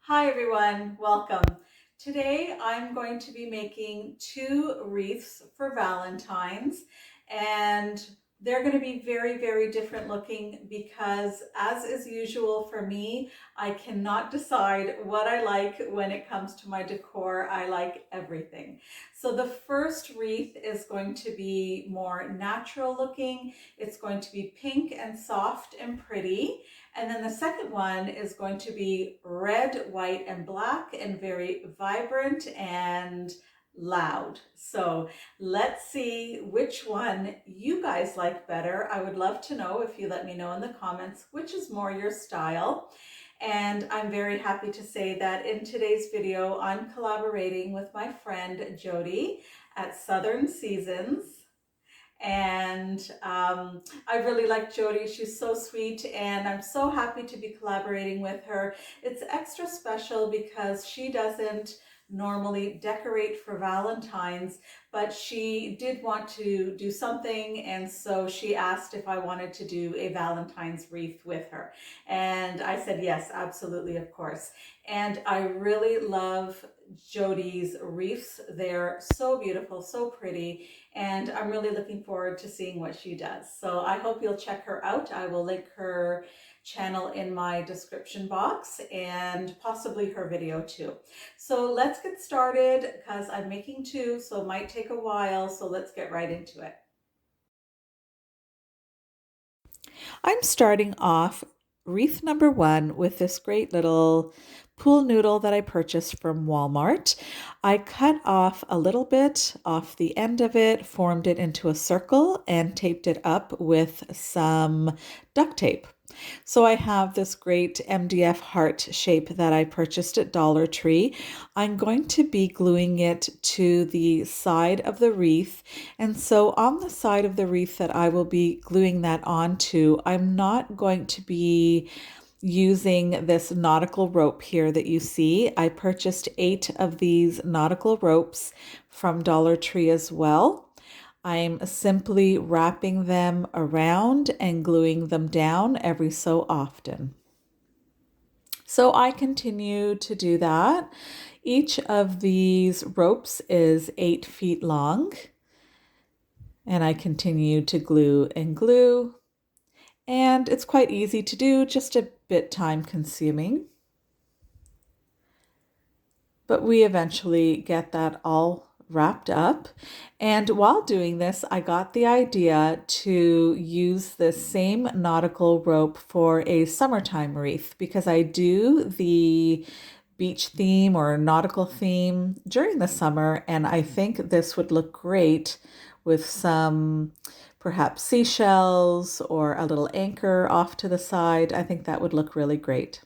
Hi everyone, welcome. Today I'm going to be making two wreaths for Valentine's, and they're going to be very different looking because, as is usual for me, I cannot decide what I like when it comes to my decor. I like everything. So the first wreath is going to be more natural looking. It's going to be pink and soft and pretty. And then the second one is going to be red, white, and black and very vibrant and loud. So let's see which one you guys like better. I would love to know if you let me know in the comments which is more your style. And I'm very happy to say that in today's video, I'm collaborating with my friend Jody at Southern Seasons. And I really like Jody. She's so sweet, and I'm so happy to be collaborating with her. It's extra special because she doesn't normally decorate for Valentine's, but she did want to do something, and so she asked if I wanted to do a Valentine's wreath with her. And I said yes, absolutely, of course. And I really love Jody's wreaths. They're so beautiful, so pretty, and I'm really looking forward to seeing what she does. So I hope you'll check her out. I will link her channel in my description box and possibly her video too. So let's get started because I'm making two, so it might take a while. So let's get right into it. I'm starting off wreath number one with this great little pool noodle that I purchased from Walmart. I cut off a little bit off the end of it, formed it into a circle, and taped it up with some duct tape. So I have this great MDF heart shape that I purchased at Dollar Tree. I'm going to be gluing it to the side of the wreath. And so on the side of the wreath that I will be gluing that onto, I'm not going to be using this nautical rope here that you see. I purchased 8 of these nautical ropes from Dollar Tree as well. I'm simply wrapping them around and gluing them down every so often. So I continue to do that. Each of these ropes is 8 feet long, and I continue to glue and glue. And it's quite easy to do, just a bit time consuming. But we eventually get that all wrapped up. And while doing this, I got the idea to use the same nautical rope for a summertime wreath because I do the beach theme or nautical theme during the summer, and I think this would look great with some perhaps seashells or a little anchor off to the side. I think that would look really great.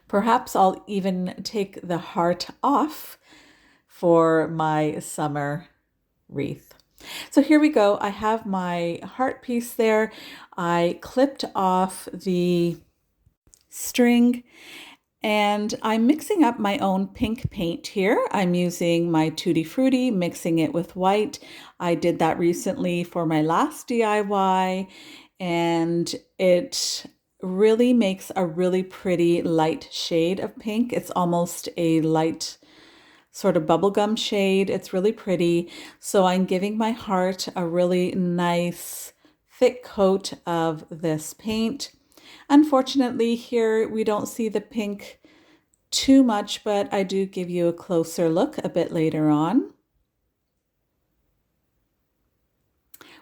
Perhaps I'll even take the heart off for my summer wreath. So here we go. I have my heart piece there. I clipped off the string, and I'm mixing up my own pink paint here. I'm using my Tutti Frutti, mixing it with white. I did that recently for my last DIY, and it really makes a really pretty light shade of pink. It's almost a light sort of bubblegum shade. It's really pretty. So I'm giving my heart a really nice thick coat of this paint. Unfortunately, here we don't see the pink too much, but I do give you a closer look a bit later on.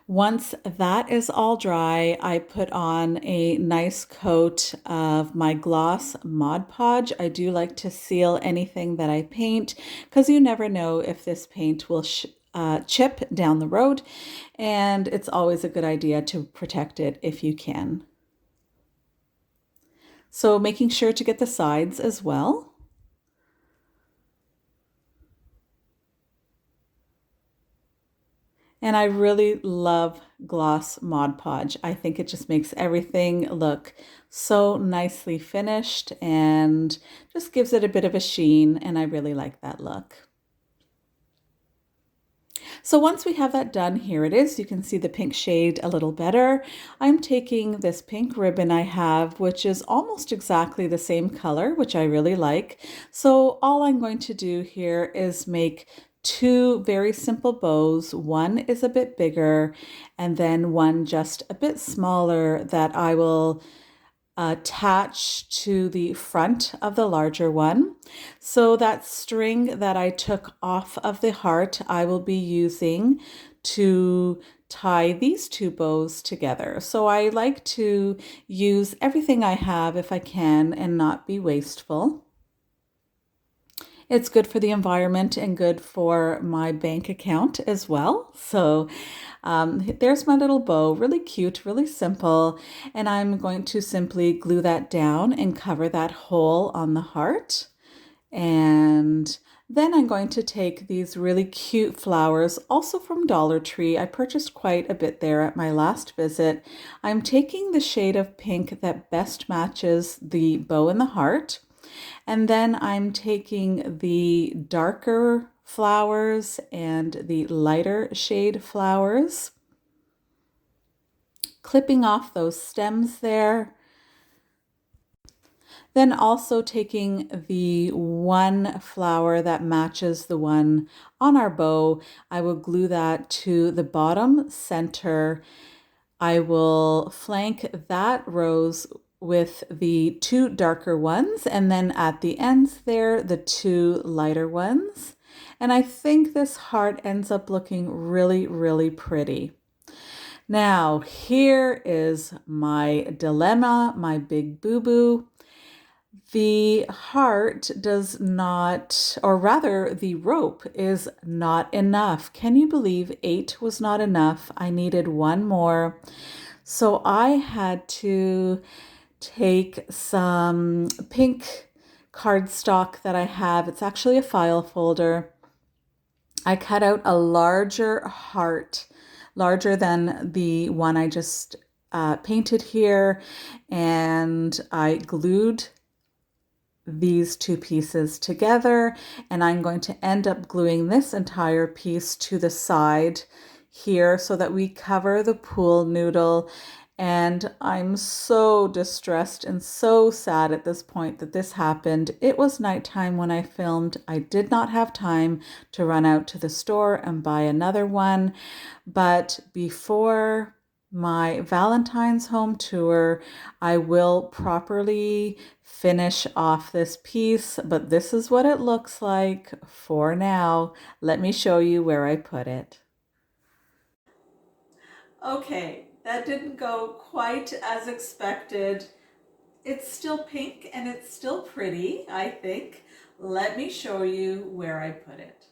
Once that is all dry, I put on a nice coat of my gloss Mod Podge. I do like to seal anything that I paint because you never know if this paint will chip down the road, and it's always a good idea to protect it if you can. So making sure to get the sides as well. And I really love gloss Mod Podge. I think it just makes everything look so nicely finished and just gives it a bit of a sheen, and I really like that look. So once we have that done, here it is. You can see the pink shade a little better. I'm taking this pink ribbon I have, which is almost exactly the same color, which I really like. So all I'm going to do here is make two very simple bows. One is a bit bigger and then one just a bit smaller that I will attach to the front of the larger one. So that string that I took off of the heart, I will be using to tie these two bows together. So I like to use everything I have if I can and not be wasteful. It's good for the environment and good for my bank account as well. So there's my little bow, really cute, really simple. And I'm going to simply glue that down and cover that hole on the heart. And then I'm going to take these really cute flowers, also from Dollar Tree. I purchased quite a bit there at my last visit. I'm taking the shade of pink that best matches the bow and the heart. And then I'm taking the darker flowers and the lighter shade flowers, clipping off those stems there. Then also taking the one flower that matches the one on our bow, I will glue that to the bottom center. I will flank that rose with the two darker ones, and then at the ends there, the two lighter ones. And I think this heart ends up looking really, really pretty. Now, here is my dilemma, my big boo-boo. The heart does not, or rather the rope is not enough. Can you believe 8 was not enough? I needed one more. So I had to take some pink cardstock that I have. It's actually a file folder. I cut out a larger heart, larger than the one I just painted here, and I glued these two pieces together, and I'm going to end up gluing this entire piece to the side here so that we cover the pool noodle. And I'm so distressed and so sad at this point that this happened. It was nighttime when I filmed. I did not have time to run out to the store and buy another one, but before my Valentine's home tour, I will properly finish off this piece, but this is what it looks like for now. Let me show you where I put it. Okay, that didn't go quite as expected. It's still pink and it's still pretty, I think. Let me show you where I put it.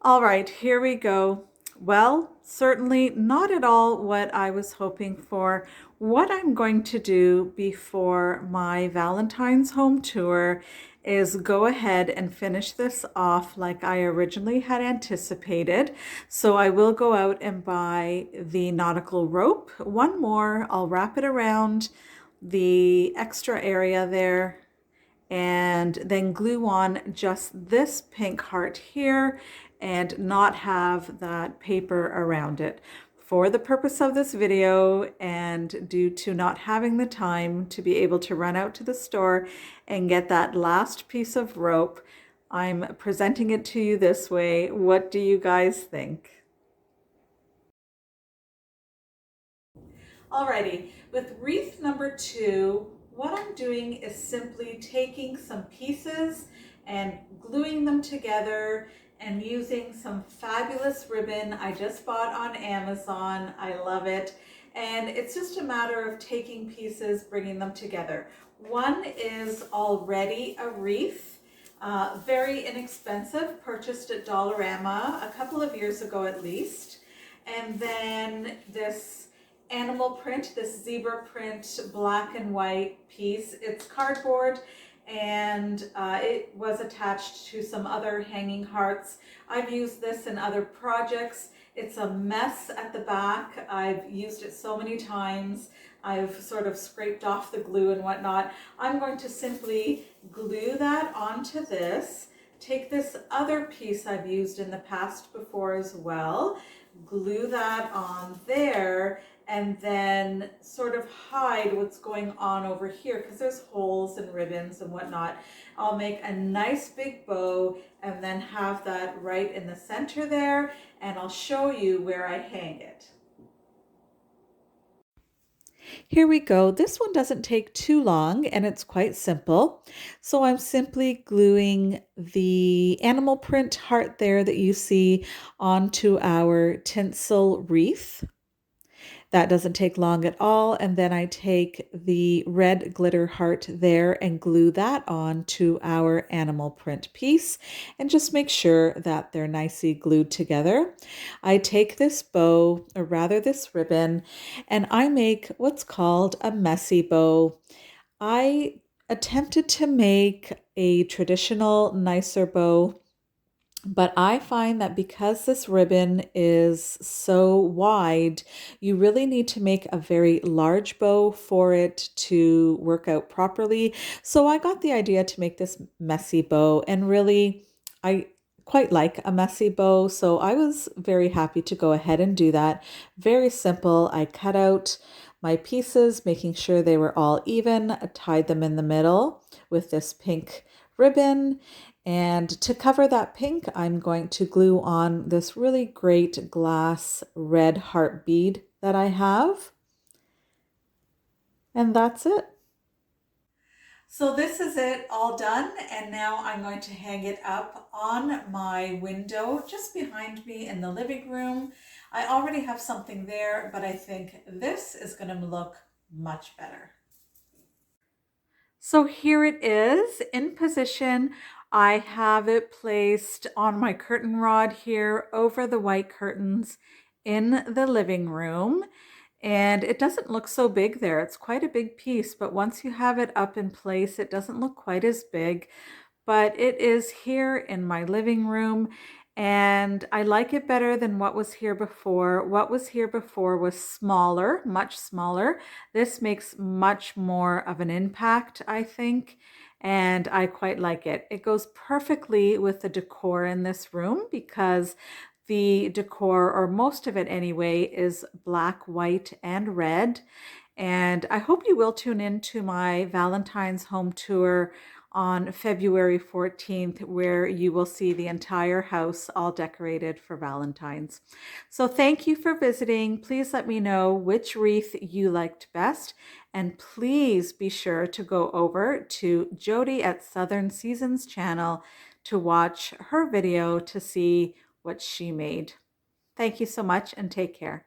All right, here we go. Well, certainly not at all what I was hoping for. What I'm going to do before my Valentine's home tour is go ahead and finish this off like I originally had anticipated. So I will go out and buy the nautical rope. One more, I'll wrap it around the extra area there and then glue on just this pink heart here and not have that paper around it. For the purpose of this video and due to not having the time to be able to run out to the store and get that last piece of rope, I'm presenting it to you this way. What do you guys think? Alrighty, with wreath number 2, what I'm doing is simply taking some pieces and gluing them together and using some fabulous ribbon I just bought on Amazon. I love it. And it's just a matter of taking pieces, bringing them together. One is already a wreath, very inexpensive, purchased at Dollarama a couple of years ago at least. And then this animal print, this zebra print, black and white piece. It's cardboard and it was attached to some other hanging hearts. I've used this in other projects. It's a mess at the back. I've used it so many times. I've sort of scraped off the glue and whatnot. I'm going to simply glue that onto this take this other piece I've used in the past before as well, glue that on there, and then sort of hide what's going on over here because there's holes and ribbons and whatnot. I'll make a nice big bow and then have that right in the center there, and I'll show you where I hang it. Here we go. This one doesn't take too long and it's quite simple. So I'm simply gluing the animal print heart there that you see onto our tinsel wreath. That doesn't take long at all. And then I take the red glitter heart there and glue that on to our animal print piece and just make sure that they're nicely glued together. I take this bow, or rather this ribbon, and I make what's called a messy bow. I attempted to make a traditional, nicer bow, but I find that because this ribbon is so wide, you really need to make a very large bow for it to work out properly. So I got the idea to make this messy bow, and really, I quite like a messy bow, so I was very happy to go ahead and do that. Very simple. I cut out my pieces, making sure they were all even, tied them in the middle with this pink ribbon. And to cover that pink, I'm going to glue on this really great glass red heart bead that I have. And that's it. So this is it all done, and now I'm going to hang it up on my window just behind me in the living room. I already have something there, but I think this is going to look much better. So here it is in position. I have it placed on my curtain rod here over the white curtains in the living room. And it doesn't look so big there. It's quite a big piece, but once you have it up in place, it doesn't look quite as big. But it is here in my living room, and I like it better than what was here before. What was here before was smaller, much smaller. This makes much more of an impact, I think, and I quite like it. It goes perfectly with the decor in this room because the decor, or most of it anyway, is black, white, and red. And I hope you will tune in to my Valentine's home tour on February 14th, where you will see the entire house all decorated for Valentine's. So thank you for visiting. Please let me know which wreath you liked best. And please be sure to go over to Jody at Southern Seasons channel to watch her video to see what she made. Thank you so much and take care.